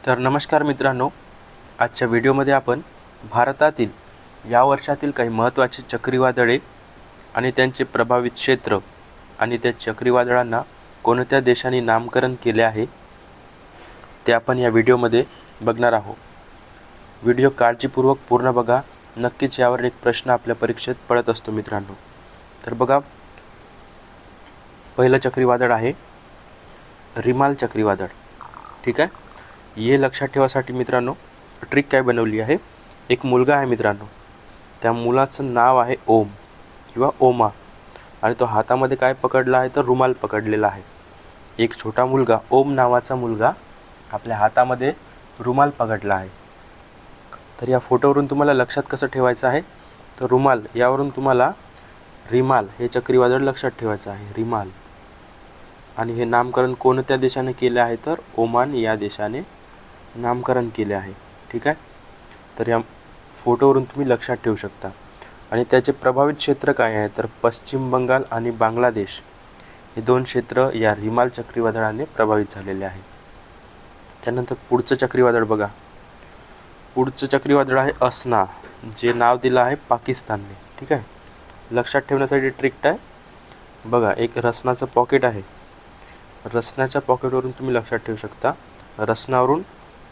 तर नमस्कार मित्रांनो, आजच्या व्हिडिओमध्ये आपण भारतातील या वर्षातील काही महत्त्वाची चक्रीवादळे आणि त्यांचे प्रभावित क्षेत्र आणि त्या चक्रीवादळांना कोणत्या देशांनी नामकरण केले आहे ते आपण या व्हिडिओमध्ये बघणार आहोत। व्हिडिओ काळजीपूर्वक पूर्ण बघा, नक्कीच यावर एक प्रश्न आपल्या परीक्षेत पडत असतो मित्रांनो। तर बघा, पहिलं चक्रीवादळ आहे रिमाल चक्रीवादळ। ठीक आहे, हे लक्षात ठेवासाठी मित्रांनो ट्रिक काय बनवली आहे, एक मुलगा आहे मित्रांनो, त्या मुलाचं नाव आहे ओम किंवा ओमा आणि तो हातामध्ये काय पकडला आहे तर रुमाल पकडलेला आहे। एक छोटा मुलगा, ओम नावाचा मुलगा आपल्या हातामध्ये रुमाल पकडला आहे। तर या फोटोवरून तुम्हाला लक्षात कसं ठेवायचं आहे तर रुमाल यावरून तुम्हाला रिमाल हे चक्रीवादळ लक्षात ठेवायचं आहे, रिमाल। आणि हे नामकरण कोणत्या देशाने केले आहे तर ओमान या देशाने नामकरण केले आहे। ठीक आहे, तर या फोटोवरून तुम्ही लक्षात ठेवू शकता। आणि त्याचे प्रभावित क्षेत्र काय आहे तर पश्चिम बंगाल आणि बांगलादेश हे दोन क्षेत्र या रिमाल चक्रीवादळाने प्रभावित झालेले आहे। त्यानंतर पुढचं चक्रीवादळ बघा, पुढचं चक्रीवादळ आहे असना, जे नाव दिलं आहे पाकिस्तानने। ठीक आहे, लक्षात ठेवण्यासाठी ट्रिक आहे बघा, एक रसनाचं पॉकेट आहे, रसनाच्या पॉकेटवरून तुम्ही लक्षात ठेवू शकता, रसनावरून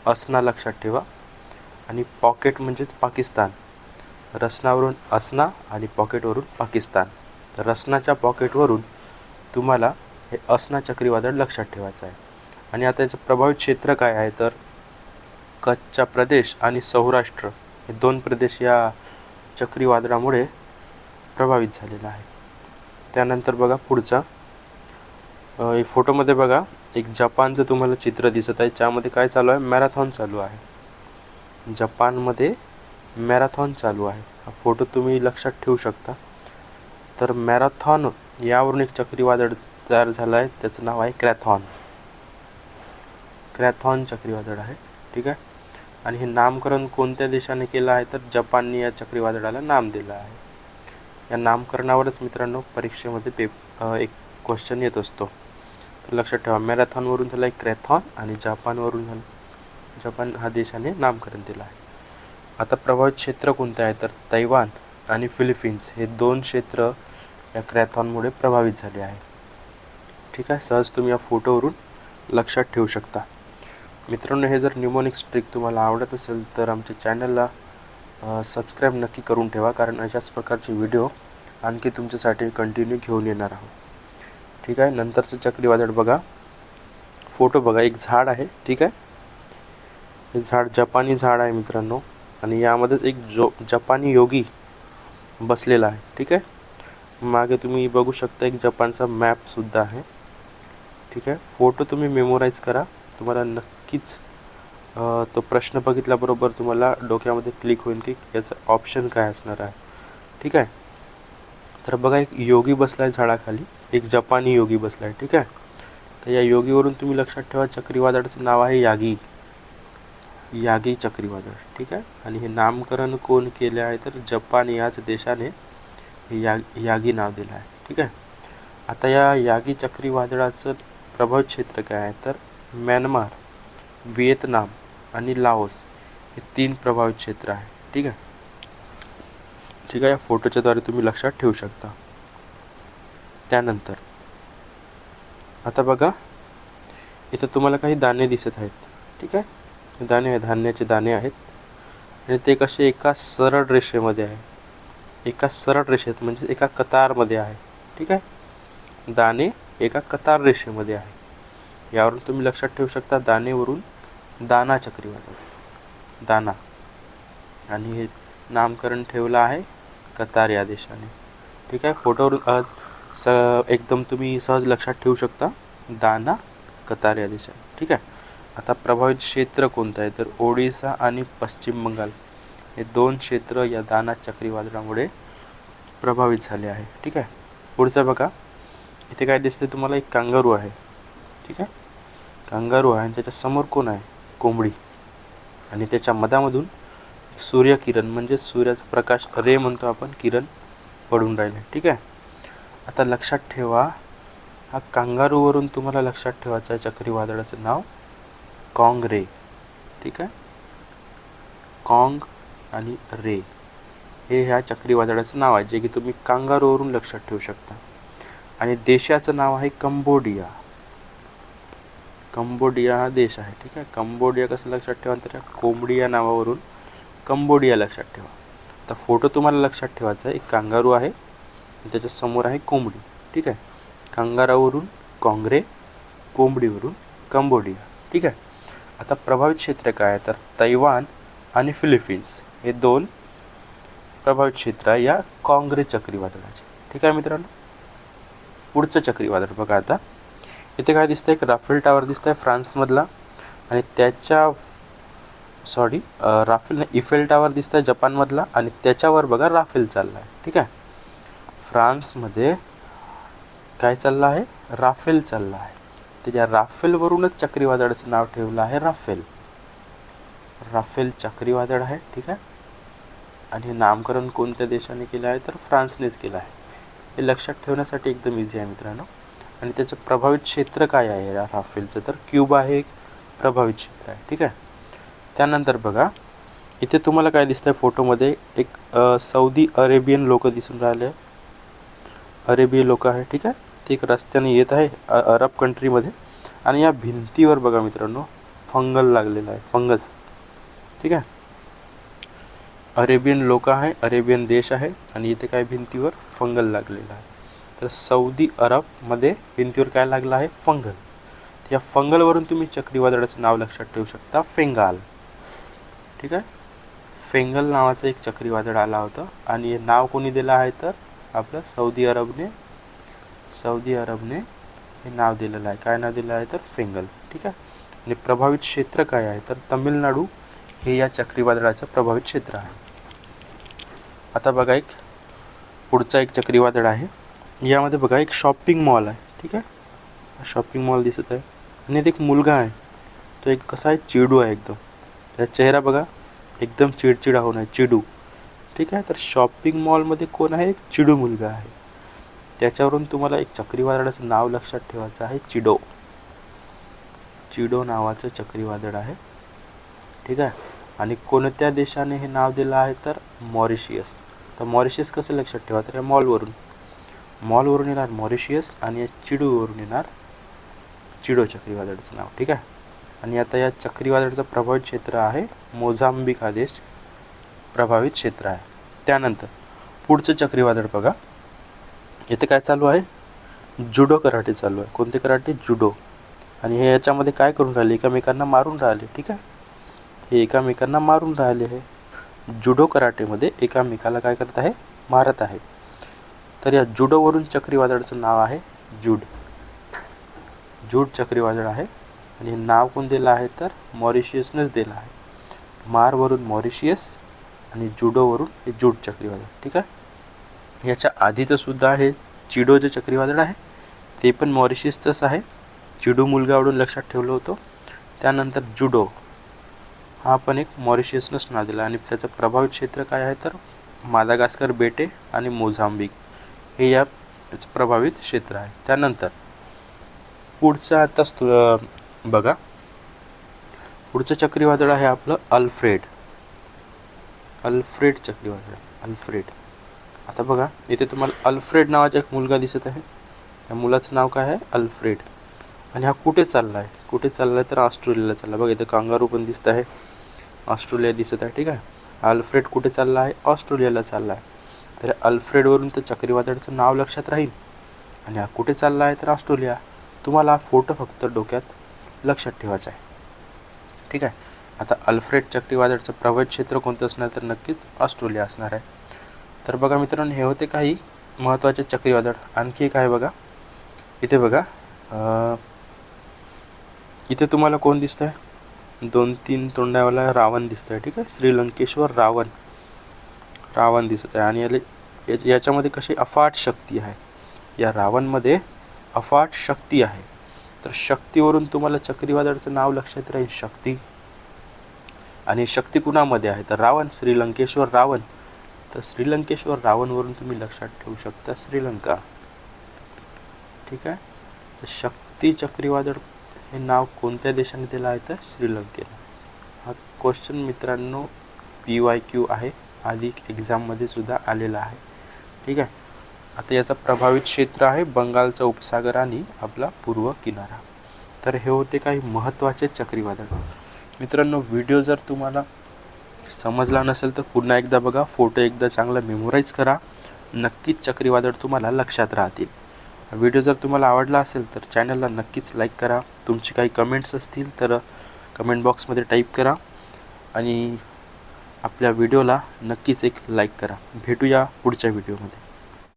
असना लक्षात ठेवा आणि पॉकेट म्हणजेच पाकिस्तान, रसनावरून असना आणि पॉकेटवरून पाकिस्तान। तर रसनाच्या पॉकेटवरून तुम्हाला हे असना चक्रीवादळ लक्षात ठेवायचं आहे। आणि आता याचं प्रभावित क्षेत्र काय आहे तर कच्छचा प्रदेश आणि सौराष्ट्र हे दोन प्रदेश या चक्रीवादळामुळे प्रभावित झालेला आहे। त्यानंतर बघा पुढचा फोटोमध्ये बघा, एक जपानचं तुम्हाला चित्र दिसत आहे, ज्यामध्ये काय चालू आहे, मॅरेथॉन चालू आहे। जपानमध्ये मॅरेथॉन चालू आहे, हा फोटो तुम्ही लक्षात ठेवू शकता। तर मॅरेथॉन यावरून एक चक्रीवादळ तयार झालं आहे, त्याचं नाव आहे क्रॅथॉन, क्रॅथॉन चक्रीवादळ आहे। ठीक आहे, आणि हे नामकरण कोणत्या देशाने केलं आहे तर जपानने या चक्रीवादळाला नाम दिलं आहे। या नामकरणावरच मित्रांनो परीक्षेमध्ये एक क्वेश्चन येत असतो, तर लक्षात ठेवा, मॅरेथॉनवरून झालं आहे क्रॅथॉन आणि जपानवरून झालं, जपान हा देशाने नामकरण दिलं आहे। आता प्रभावित क्षेत्र कोणते आहे तर तैवान आणि फिलिपिन्स हे दोन क्षेत्र या क्रॅथॉनमुळे प्रभावित झाले आहे। ठीक आहे, सहज तुम्ही या फोटोवरून लक्षात ठेवू शकता। मित्रांनो, हे जर न्यूमोनिक्स ट्रिक तुम्हाला आवडत असेल तर आमच्या चॅनलला सबस्क्राईब नक्की करून ठेवा, कारण अशाच प्रकारचे व्हिडिओ आणखी तुमच्यासाठी कंटिन्यू घेऊन येणार आहोत। ठीक आहे, नंतरचं चक्रीवादळ बघा, फोटो बघा, एक झाड आहे। ठीक आहे, हे झाड जपानी झाड आहे मित्रांनो, आणि यामध्येच एक जपानी योगी बसलेला आहे। ठीक आहे, मागे तुम्ही बघू शकता एक जपानचा मॅपसुद्धा आहे। ठीक आहे, फोटो तुम्ही मेमोराईज करा, तुम्हाला नक्कीच तो प्रश्न बघितल्याबरोबर तुम्हाला डोक्यामध्ये क्लिक होईल की याचं ऑप्शन काय असणार आहे। ठीक आहे, तर बघा, एक योगी बसला आहे झाडाखाली, एक जपानी योगी बसला आहे। ठीक आहे, तर या योगीवरून तुम्ही लक्षात ठेवा चक्रीवादळाचं नाव आहे यागी, यागी चक्रीवादळ। ठीक आहे, आणि हे नामकरण कोण केले आहे तर जपान याच देशाने हे यागी नाव दिलं आहे। ठीक आहे, आता या यागी चक्रीवादळाचं प्रभावित क्षेत्र काय आहे तर म्यानमार, व्हिएतनाम आणि लाओस हे तीन प्रभावित क्षेत्र आहे। ठीक आहे, ठीक आहे, या फोटोच्या द्वारे तुम्ही लक्षात ठेवू शकता। त्यानंतर आता बघा, इथं तुम्हाला काही दाणे दिसत आहेत। ठीक आहे, हे दाणे धान्याचे दाणे आहेत आणि ते कसे एका सरळ रेषेमध्ये आहे, एका सरळ रेषेत म्हणजे एका कतारमध्ये आहे। ठीक आहे, दाणे एका कतार रेषेमध्ये आहे, यावरून तुम्ही लक्षात ठेवू शकता दाणेवरून दाना चक्रीवादळ, दाना, आणि हे नामकरण ठेवलं आहे कतार या देशाने। ठीक आहे, फोटोवर एकदम तुम्ही सहज लक्षात ठेवू शकता, दाना, कतार या देशाने। ठीक आहे, आता प्रभावित क्षेत्र कोणतं आहे तर ओडिसा आणि पश्चिम बंगाल हे दोन क्षेत्र या दाना चक्रीवादळामुळे प्रभावित झाले आहे। ठीक आहे, पुढचं बघा, इथे काय दिसते तुम्हाला, एक कांगारू आहे। ठीक आहे, कांगारू आहे आणि त्याच्या समोर कोण आहे, कोंबडी, आणि त्याच्या मधामधून सूर्यकिरण म्हणजे सूर्याचा प्रकाश, रे म्हणतो आपण, किरण पडून राहिले। ठीक आहे, आता लक्षात ठेवा, हा कांगारूवरून तुम्हाला लक्षात ठेवायचं आहे चक्रीवादळाचं नाव कॉंगरे, ठीक आहे. कॉंग आणि रे हे ह्या चक्रीवादळाचं नाव आहे, जे की तुम्ही कांगारूवरून लक्षात ठेवू शकता. आणि देशाचं नाव आहे कंबोडिया. कंबोडिया हा देश आहे, ठीक आहे. कंबोडिया कसं लक्षात ठेवा, तर कोंबडी या नावावरून कंबोडिया लक्षात ठेवा. आता फोटो तुम्हाला लक्षात ठेवायचा आहे. एक कांगारू आहे आणि त्याच्या समोर आहे कोंबडी, ठीक आहे. कांगारावरून काँग्रे, कोंबडीवरून कंबोडिया, ठीक आहे. आता प्रभावित क्षेत्र काय आहे, तर तैवान आणि फिलिपिन्स हे 2 प्रभावित क्षेत्र आहे या काँग्रे चक्रीवादळाचे, ठीक आहे मित्रांनो. पुढचं चक्रीवादळ बघा. आता इथे काय दिसतंय, एक राफेल टावर दिसतंय फ्रान्समधला, आणि त्याच्या राफेल नाही, इफेल टावर दिसतंय जपानमधला, आणि त्याच्यावर बघा राफेल चालला आहे, ठीक आहे. फ्रान्समध्ये काय चाललं आहे, राफेल चालला आहे. त्याच्या राफेलवरूनच चक्रीवादळाचं नाव ठेवलं आहे राफेल. राफेल चक्रीवादळ आहे, ठीक आहे. आणि हे नामकरण कोणत्या देशाने केलं आहे, तर फ्रान्सनेच केलं आहे. हे लक्षात ठेवण्यासाठी एकदम इझी आहे मित्रांनो. आणि त्याचं प्रभावित क्षेत्र काय आहे या राफेलचं, तर क्यूबा हे एक प्रभावित क्षेत्र आहे, ठीक आहे. त्यानंतर बघा इथे तुम्हाला काय दिसतंय फोटोमध्ये, एक सौदी अरेबियन लोक दिसून राहिले. अरेबियन लोक आहे, ठीक आहे. ते एक रस्त्याने येत आहे अरब कंट्रीमध्ये. आणि या भिंतीवर बघा मित्रांनो फंगल लागलेला आहे, फंगस, ठीक आहे. अरेबियन लोक आहे, अरेबियन देश आहे, आणि इथे काय भिंतीवर फंगल लागलेला आहे. तर सौदी अरबमध्ये भिंतीवर काय लागलं आहे, फंगल. या फंगलवरून तुम्ही चक्रीवादळाचं नाव लक्षात ठेवू शकता, फेंगाल, ठीक आहे. फेंगल नावाचं एक चक्रीवादळ आला होतं, आणि हे नाव कोणी दिलं आहे, तर आपलं सौदी अरबने हे नाव दिलेलं आहे. काय नाव दिलं आहे, तर फेंगल, ठीक आहे. आणि प्रभावित क्षेत्र काय आहे, तर तमिळनाडू हे या चक्रीवादळाचं प्रभावित क्षेत्र आहे. आता बघा एक पुढचा एक चक्रीवादळ आहे. यामध्ये बघा एक शॉपिंग मॉल आहे, ठीक आहे. शॉपिंग मॉल दिसत आहे, आणि एक मुलगा आहे. तो एक कसा आहे, चिडू आहे एकदम. त्याचा चेहरा बघा एकदम चिडचिडा होऊन आहे, चिडू, ठीक आहे. तर शॉपिंग मॉलमध्ये कोण आहे, एक चिडू मुलगा आहे. त्याच्यावरून तुम्हाला एक चक्रीवादळाचं नाव लक्षात ठेवायचं आहे, चिडो. चिडो नावाचं चक्रीवादळ आहे, ठीक आहे. आणि कोणत्या देशाने हे नाव दिलं आहे, तर मॉरिशियस. तर मॉरिशियस कसं लक्षात ठेवा, तर या मॉलवरून येणार मॉरिशियस, आणि या चिडूवरून येणार चिडो चक्रीवादळाचं नाव, ठीक आहे. आणि आता या चक्रीवादळाचं प्रभावित क्षेत्र आहे मोझांबिक हा देश प्रभावित क्षेत्र आहे. त्यानंतर पुढचं चक्रीवादळ बघा. इथे काय चालू आहे, जुडो कराटे चालू आहे. कोणते कराटे, जुडो. आणि हे याच्यामध्ये काय करून राहिले, एकमेकांना मारून राहिले, ठीक आहे. हे एकमेकांना मारून राहिले. हे जुडो कराटेमध्ये एकामेकाला काय करत आहे, मारत आहे. तर या जुडोवरून चक्रीवादळाचं नाव आहे जूड चक्रीवादळ आहे. आणि हे नाव कोण दिलं आहे, तर मॉरिशियसनेच दिलं आहे. मारवरून मॉरिशियस आणि जुडोवरून हे जूड चक्रीवादळ, ठीक आहे. याच्या आधीचं सुद्धा हे चिडो जे चक्रीवादळ आहे ते पण मॉरिशियसचंच आहे. चिडू मुलगावरून लक्षात ठेवलं होतं. त्यानंतर जुडो हा पण एक मॉरिशियसनंच नाव दिला, आणि त्याचं प्रभावित क्षेत्र काय आहे, तर मादागास्कर बेटे आणि मोझांबिक हे या प्रभावित क्षेत्र आहे. त्यानंतर पुढचं आता बघा, पुढचं चक्रीवादळ आहे आपलं अल्फ्रेड चक्रीवादळ. आता बघा इथे तुम्हाला अल्फ्रेड नावाचा एक मुलगा दिसत आहे. त्या मुलाचं नाव काय आहे, अल्फ्रेड. आणि हा कुठे चालला आहे, तर ऑस्ट्रेलियाला चालला. बघा इथे कांगारू पण दिसत आहे, ऑस्ट्रेलिया दिसत आहे, ठीक आहे. अल्फ्रेड कुठे चालला आहे, ऑस्ट्रेलियाला चालला आहे. तर अल्फ्रेडवरून तर चक्रीवादळाचं नाव लक्षात राहील. आणि हा कुठे चालला आहे, तर ऑस्ट्रेलिया. तुम्हाला हा फोटो फक्त डोक्यात लक्षात ठेवायचा आहे, ठीक आहे. आता अल्फ्रेड चक्रीवादळाचं प्रभावित क्षेत्र कोणतं असणार, तर नक्कीच ऑस्ट्रेलिया असणार आहे. तर बघा मित्रांनो, हे होते काही महत्त्वाचे चक्रीवादळ. आणखी एक आहे बघा, इथे बघा इथे तुम्हाला कोण दिसतं आहे, 2-3 तोंडावाला रावण दिसतं आहे, ठीक आहे. श्रीलंकेश्वर रावण दिसत आहे. आणि याच्यामध्ये कशी अफाट शक्ती आहे, या रावणमध्ये अफाट शक्ती आहे. तर शक्तीवरून तुम्हाला चक्रीवादळाचं नाव लक्षात राहील, शक्ती. आणि शक्ती कुणामध्ये आहे, तर रावण, श्रीलंकेश्वर रावण. तर श्रीलंकेश्वर रावणवरून तुम्ही लक्षात ठेवू शकता श्रीलंका, ठीक आहे. तर शक्ती चक्रीवादळ हे नाव कोणत्या देशाने दिलं आहे, तर श्रीलंकेला. हा क्वेश्चन मित्रांनो PYQ आहे, आधी एक्झाममध्ये सुद्धा आलेला आहे. ठीक आहे. आता याचा प्रभावित क्षेत्र आहे बंगालचा उपसागर आणि आपला पूर्व किनारा. तर हे होते काही महत्त्वाचे चक्रीवादळ. मित्रांनो, व्हिडिओ जर तुम्हाला समजला नसेल तर पुन्हा एकदा बघा, फोटो एकदा चांगला मेमोराईज करा, नक्कीच चक्रीवादळ तुम्हाला लक्षात राहतील. व्हिडिओ जर तुम्हाला आवडला असेल तर चॅनलला नक्कीच लाईक करा. तुमचे काही कमेंट्स असतील तर कमेंट बॉक्समध्ये टाईप करा आणि आपल्या व्हिडिओला नक्कीच एक लाईक करा. भेटूया पुढच्या व्हिडिओमध्ये.